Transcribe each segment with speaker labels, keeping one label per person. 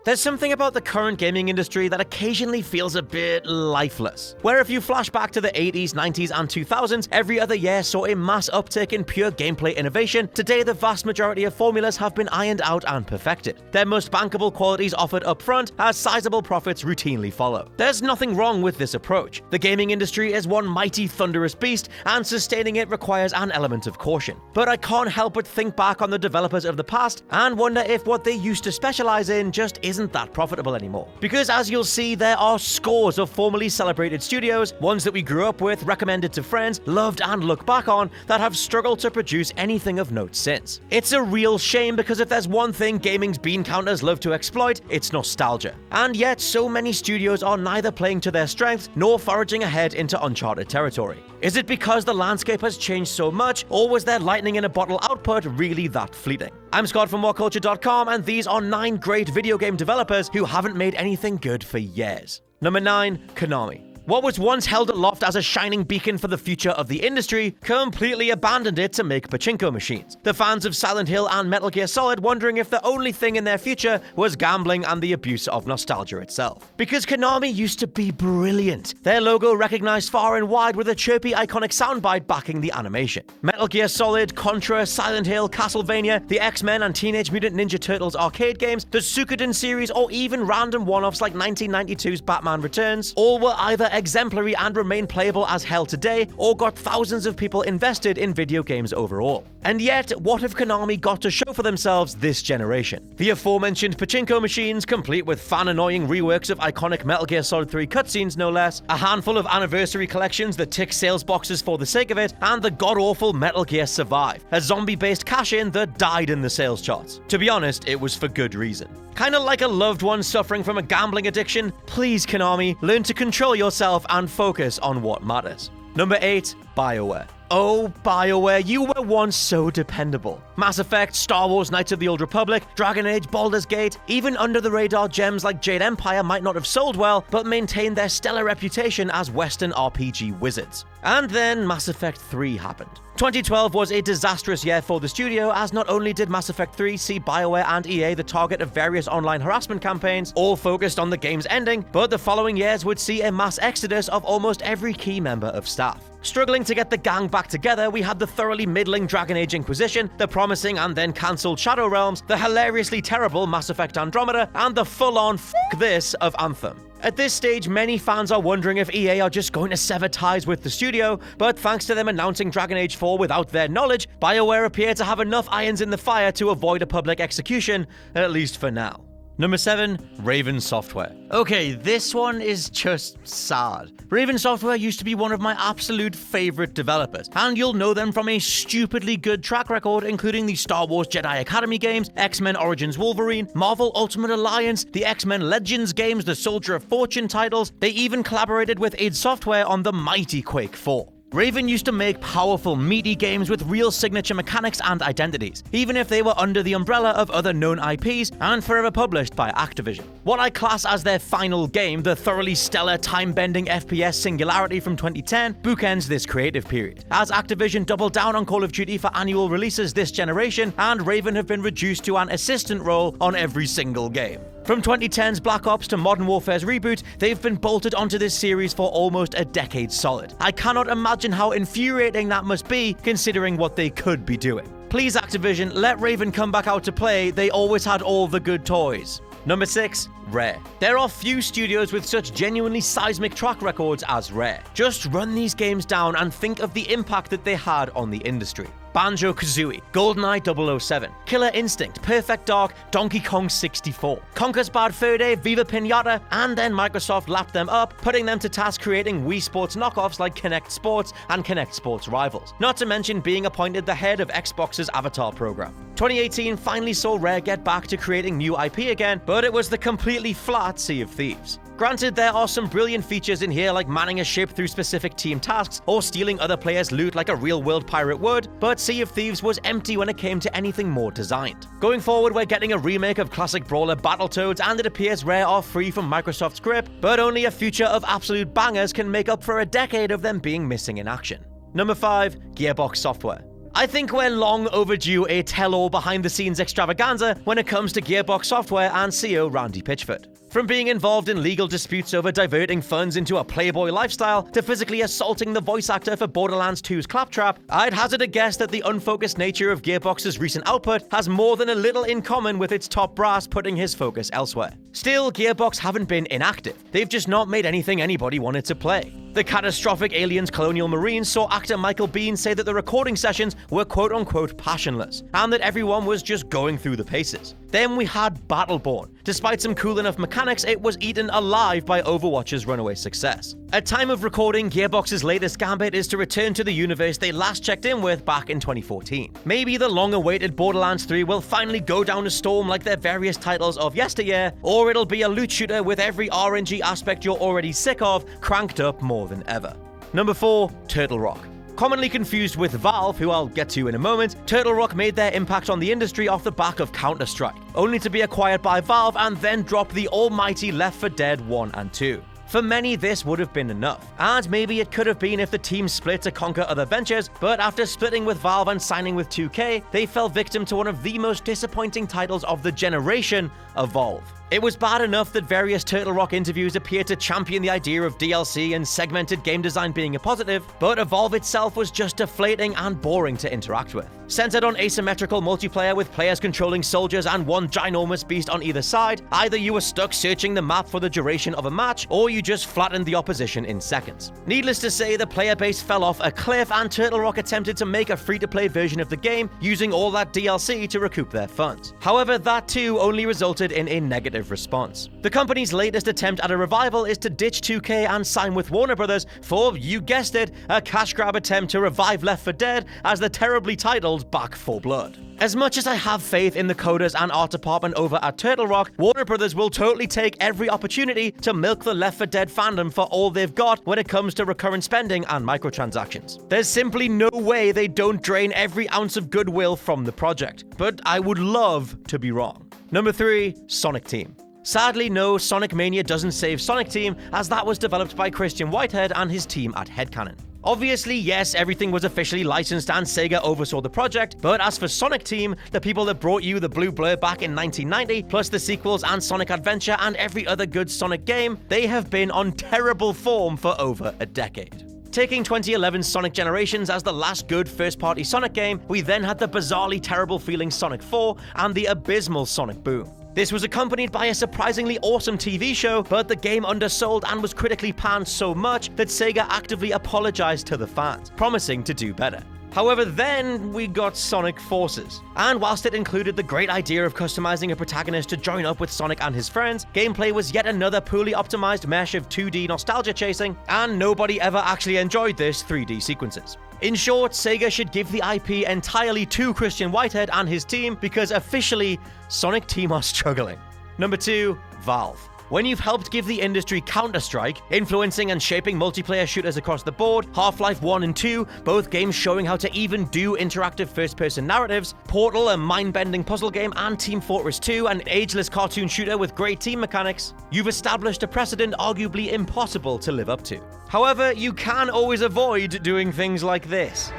Speaker 1: There's something about the current gaming industry that occasionally feels a bit lifeless. Where if you flash back to the 80s, 90s, and 2000s, every other year saw a mass uptick in pure gameplay innovation, today the vast majority of formulas have been ironed out and perfected. Their most bankable qualities offered up front, as sizable profits routinely follow. There's nothing wrong with this approach. The gaming industry is one mighty thunderous beast, and sustaining it requires an element of caution. But I can't help but think back on the developers of the past and wonder if what they used to specialize in just isn't that profitable anymore. Because as you'll see, there are scores of formerly celebrated studios, ones that we grew up with, recommended to friends, loved and look back on, that have struggled to produce anything of note since. It's a real shame, because if there's one thing gaming's bean counters love to exploit, it's nostalgia. And yet, so many studios are neither playing to their strengths nor foraging ahead into uncharted territory. Is it because the landscape has changed so much, or was their lightning in a bottle output really that fleeting? I'm Scott from WhatCulture.com, and these are 9 great video game developers who haven't made anything good for years. Number 9, Konami. What was once held aloft as a shining beacon for the future of the industry completely abandoned it to make pachinko machines. The fans of Silent Hill and Metal Gear Solid wondering if the only thing in their future was gambling and the abuse of nostalgia itself. Because Konami used to be brilliant. Their logo recognized far and wide with a chirpy iconic soundbite backing the animation. Metal Gear Solid, Contra, Silent Hill, Castlevania, the X-Men and Teenage Mutant Ninja Turtles arcade games, the Suikoden series, or even random one-offs like 1992's Batman Returns, all were either exemplary and remain playable as hell today, or got thousands of people invested in video games overall. And yet, what have Konami got to show for themselves this generation? The aforementioned pachinko machines, complete with fan-annoying reworks of iconic Metal Gear Solid 3 cutscenes no less, a handful of anniversary collections that tick sales boxes for the sake of it, and the god-awful Metal Gear Survive, a zombie-based cash-in that died in the sales charts. To be honest, it was for good reason. Kinda like a loved one suffering from a gambling addiction, please Konami, learn to control yourself and focus on what matters. Number 8, Bioware. Oh, Bioware, you were once so dependable. Mass Effect, Star Wars Knights of the Old Republic, Dragon Age, Baldur's Gate, even under-the-radar gems like Jade Empire might not have sold well, but maintained their stellar reputation as Western RPG wizards. And then Mass Effect 3 happened. 2012 was a disastrous year for the studio, as not only did Mass Effect 3 see BioWare and EA the target of various online harassment campaigns, all focused on the game's ending, but the following years would see a mass exodus of almost every key member of staff. Struggling to get the gang back together, we had the thoroughly middling Dragon Age Inquisition, the promising and then cancelled Shadow Realms, the hilariously terrible Mass Effect Andromeda, and the full-on f*** this of Anthem. At this stage, many fans are wondering if EA are just going to sever ties with the studio, but thanks to them announcing Dragon Age 4 without their knowledge, BioWare appear to have enough irons in the fire to avoid a public execution, at least for now. Number 7, Raven Software. Okay, this one is just sad. Raven Software used to be one of my absolute favorite developers, and you'll know them from a stupidly good track record, including the Star Wars Jedi Academy games, X-Men Origins Wolverine, Marvel Ultimate Alliance, the X-Men Legends games, the Soldier of Fortune titles. They even collaborated with id Software on the mighty Quake 4. Raven used to make powerful, meaty games with real signature mechanics and identities, even if they were under the umbrella of other known IPs and forever published by Activision. What I class as their final game, the thoroughly stellar time-bending FPS Singularity from 2010, bookends this creative period, as Activision doubled down on Call of Duty for annual releases this generation, and Raven have been reduced to an assistant role on every single game. From 2010's Black Ops to Modern Warfare's reboot, they've been bolted onto this series for almost a decade solid. I cannot imagine how infuriating that must be, considering what they could be doing. Please Activision, let Raven come back out to play, they always had all the good toys. Number 6, Rare. There are few studios with such genuinely seismic track records as Rare. Just run these games down and think of the impact that they had on the industry. Banjo-Kazooie, GoldenEye 007, Killer Instinct, Perfect Dark, Donkey Kong 64, Conker's Bad Fur Day, Viva Pinata, and then Microsoft lapped them up, putting them to task creating Wii Sports knockoffs like Kinect Sports and Kinect Sports Rivals, not to mention being appointed the head of Xbox's Avatar program. 2018 finally saw Rare get back to creating new IP again, but it was the completely flat Sea of Thieves. Granted, there are some brilliant features in here like manning a ship through specific team tasks or stealing other players' loot like a real-world pirate would, but Sea of Thieves was empty when it came to anything more designed. Going forward, we're getting a remake of classic brawler Battletoads, and it appears Rare are free from Microsoft's grip, but only a future of absolute bangers can make up for a decade of them being missing in action. Number 5, Gearbox Software. I think we're long overdue a tell-all behind-the-scenes extravaganza when it comes to Gearbox Software and CEO Randy Pitchford. From being involved in legal disputes over diverting funds into a Playboy lifestyle to physically assaulting the voice actor for Borderlands 2's Claptrap, I'd hazard a guess that the unfocused nature of Gearbox's recent output has more than a little in common with its top brass putting his focus elsewhere. Still, Gearbox haven't been inactive. They've just not made anything anybody wanted to play. The catastrophic Aliens Colonial Marines saw actor Michael Biehn say that the recording sessions were quote-unquote passionless, and that everyone was just going through the paces. Then we had Battleborn. Despite some cool enough mechanics, it was eaten alive by Overwatch's runaway success. At time of recording, Gearbox's latest gambit is to return to the universe they last checked in with back in 2014. Maybe the long-awaited Borderlands 3 will finally go down a storm like their various titles of yesteryear, or it'll be a loot shooter with every RNG aspect you're already sick of cranked up more than ever. Number 4, Turtle Rock. Commonly confused with Valve, who I'll get to in a moment, Turtle Rock made their impact on the industry off the back of Counter-Strike, only to be acquired by Valve and then drop the almighty Left 4 Dead 1 and 2. For many, this would have been enough, and maybe it could have been if the team split to conquer other ventures, but after splitting with Valve and signing with 2K, they fell victim to one of the most disappointing titles of the generation, Evolve. It was bad enough that various Turtle Rock interviews appeared to champion the idea of DLC and segmented game design being a positive, but Evolve itself was just deflating and boring to interact with. Centered on asymmetrical multiplayer with players controlling soldiers and one ginormous beast on either side, either you were stuck searching the map for the duration of a match, or you just flattened the opposition in seconds. Needless to say, the player base fell off a cliff and Turtle Rock attempted to make a free-to-play version of the game using all that DLC to recoup their funds. However, that too only resulted in a negative response. The company's latest attempt at a revival is to ditch 2K and sign with Warner Brothers for, you guessed it, a cash grab attempt to revive Left 4 Dead as the terribly titled Back 4 Blood. As much as I have faith in the coders and art department over at Turtle Rock, Warner Brothers will totally take every opportunity to milk the Left 4 Dead fandom for all they've got when it comes to recurrent spending and microtransactions. There's simply no way they don't drain every ounce of goodwill from the project, but I would love to be wrong. Number 3, Sonic Team. Sadly, no, Sonic Mania doesn't save Sonic Team, as that was developed by Christian Whitehead and his team at Headcanon. Obviously, yes, everything was officially licensed and Sega oversaw the project, but as for Sonic Team, the people that brought you the Blue Blur back in 1990, plus the sequels and Sonic Adventure and every other good Sonic game, they have been on terrible form for over a decade. Taking 2011's Sonic Generations as the last good first-party Sonic game, we then had the bizarrely terrible-feeling Sonic 4 and the abysmal Sonic Boom. This was accompanied by a surprisingly awesome TV show, but the game undersold and was critically panned so much that Sega actively apologized to the fans, promising to do better. However, then we got Sonic Forces. And whilst it included the great idea of customizing a protagonist to join up with Sonic and his friends, gameplay was yet another poorly optimized mesh of 2D nostalgia chasing, and nobody ever actually enjoyed this 3D sequences. In short, Sega should give the IP entirely to Christian Whitehead and his team because officially, Sonic Team are struggling. Number 2, Valve. When you've helped give the industry Counter-Strike, influencing and shaping multiplayer shooters across the board, Half-Life 1 and 2, both games showing how to even do interactive first-person narratives, Portal, a mind-bending puzzle game, and Team Fortress 2, an ageless cartoon shooter with great team mechanics, you've established a precedent arguably impossible to live up to. However, you can always avoid doing things like this.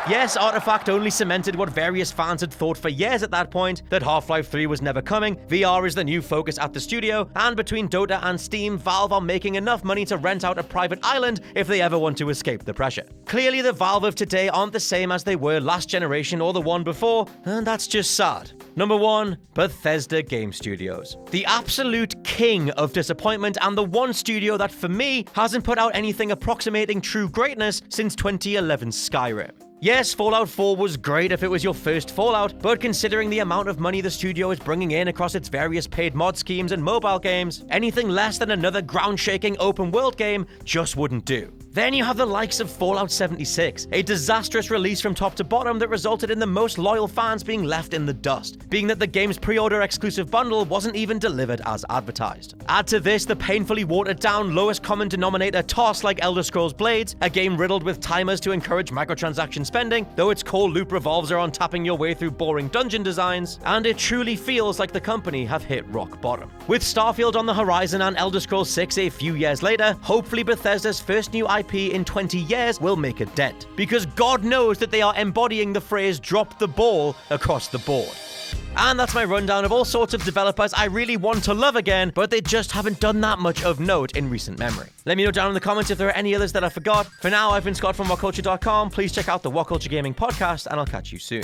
Speaker 1: Yes, Artifact only cemented what various fans had thought for years at that point, that Half-Life 3 was never coming, VR is the new focus at the studio, and between Dota and Steam, Valve are making enough money to rent out a private island if they ever want to escape the pressure. Clearly, the Valve of today aren't the same as they were last generation or the one before, and that's just sad. Number 1, Bethesda Game Studios. The absolute king of disappointment and the one studio that, for me, hasn't put out anything approximating true greatness since 2011's Skyrim. Yes, Fallout 4 was great if it was your first Fallout, but considering the amount of money the studio is bringing in across its various paid mod schemes and mobile games, anything less than another ground-shaking open-world game just wouldn't do. Then you have the likes of Fallout 76, a disastrous release from top to bottom that resulted in the most loyal fans being left in the dust, being that the game's pre-order exclusive bundle wasn't even delivered as advertised. Add to this the painfully watered down lowest common denominator toss like Elder Scrolls Blades, a game riddled with timers to encourage microtransaction spending, though its core loop revolves around tapping your way through boring dungeon designs, and it truly feels like the company have hit rock bottom. With Starfield on the horizon and Elder Scrolls 6 a few years later, hopefully Bethesda's first new IP in 20 years will make a dent, because God knows that they are embodying the phrase drop the ball across the board. And that's my rundown of all sorts of developers I really want to love again, but they just haven't done that much of note in recent memory. Let me know down in the comments if there are any others that I forgot. For now, I've been Scott from WhatCulture.com. Please check out the WhatCulture Gaming Podcast, and I'll catch you soon.